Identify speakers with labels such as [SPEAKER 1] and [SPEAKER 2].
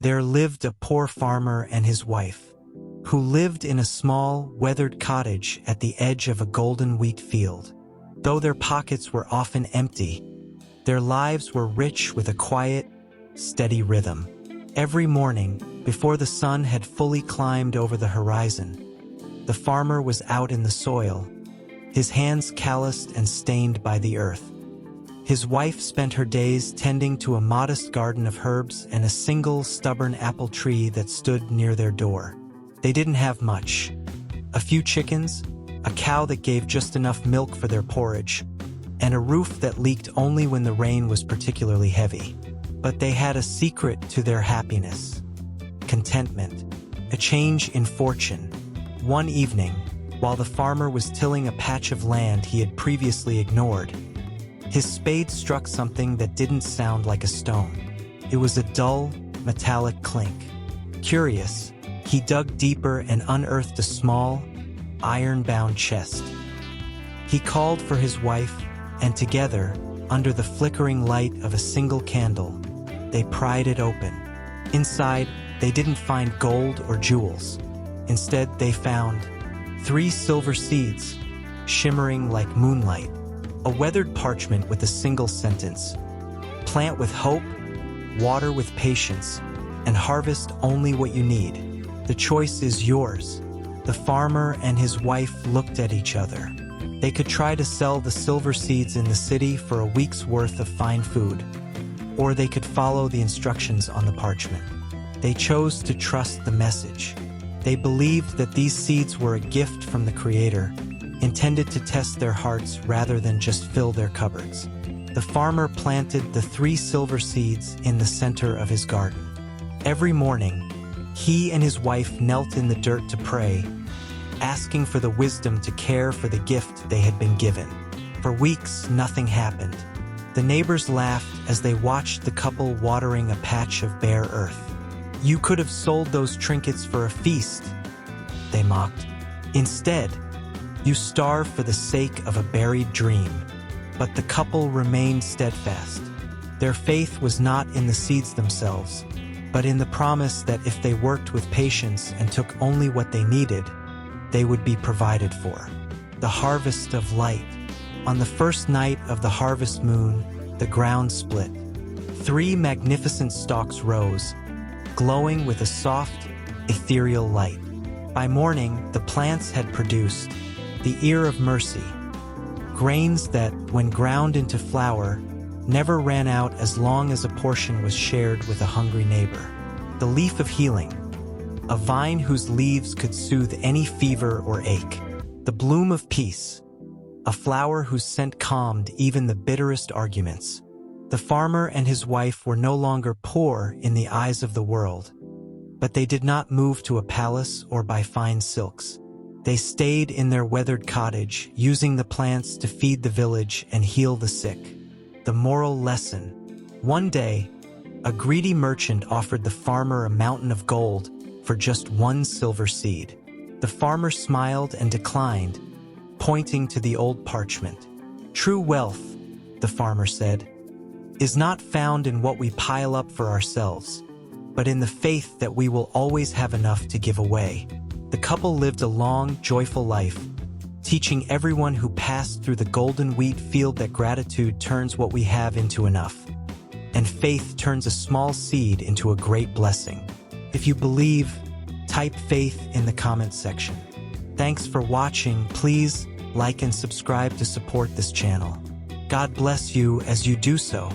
[SPEAKER 1] there lived a poor farmer and his wife, who lived in a small, weathered cottage at the edge of a golden wheat field. Though their pockets were often empty, their lives were rich with a quiet, steady rhythm. Every morning, before the sun had fully climbed over the horizon, the farmer was out in the soil, his hands calloused and stained by the earth. His wife spent her days tending to a modest garden of herbs and a single stubborn apple tree that stood near their door. They didn't have much. A few chickens, a cow that gave just enough milk for their porridge, and a roof that leaked only when the rain was particularly heavy. But they had a secret to their happiness: contentment, a change in fortune. One evening, while the farmer was tilling a patch of land he had previously ignored, his spade struck something that didn't sound like a stone. It was a dull, metallic clink. Curious, he dug deeper and unearthed a small, iron-bound chest. He called for his wife, and together, under the flickering light of a single candle, they pried it open. Inside, they didn't find gold or jewels. Instead, they found 3 silver seeds, shimmering like moonlight. A weathered parchment with a single sentence: plant with hope, water with patience, and harvest only what you need. The choice is yours. The farmer and his wife looked at each other. They could try to sell the silver seeds in the city for a week's worth of fine food, or they could follow the instructions on the parchment. They chose to trust the message. They believed that these seeds were a gift from the Creator, intended to test their hearts rather than just fill their cupboards. The farmer planted the 3 silver seeds in the center of his garden. Every morning, he and his wife knelt in the dirt to pray, asking for the wisdom to care for the gift they had been given. For weeks, nothing happened. The neighbors laughed as they watched the couple watering a patch of bare earth. "You could have sold those trinkets for a feast," they mocked. "Instead, you starve for the sake of a buried dream." But the couple remained steadfast. Their faith was not in the seeds themselves, but in the promise that if they worked with patience and took only what they needed, they would be provided for. The harvest of light. On the first night of the harvest moon, the ground split. 3 magnificent stalks rose, glowing with a soft, ethereal light. By morning, the plants had produced the ear of mercy, grains that, when ground into flour, never ran out as long as a portion was shared with a hungry neighbor. The leaf of healing, a vine whose leaves could soothe any fever or ache. The bloom of peace, a flower whose scent calmed even the bitterest arguments. The farmer and his wife were no longer poor in the eyes of the world, but they did not move to a palace or buy fine silks. They stayed in their weathered cottage, using the plants to feed the village and heal the sick. The moral lesson. One day, a greedy merchant offered the farmer a mountain of gold for just 1 silver seed. The farmer smiled and declined, pointing to the old parchment. "True wealth," the farmer said, "is not found in what we pile up for ourselves, but in the faith that we will always have enough to give away." The couple lived a long, joyful life, teaching everyone who passed through the golden wheat field that gratitude turns what we have into enough, and faith turns a small seed into a great blessing. If you believe, type faith in the comments section. Thanks for watching. Please like and subscribe to support this channel. God bless you as you do so.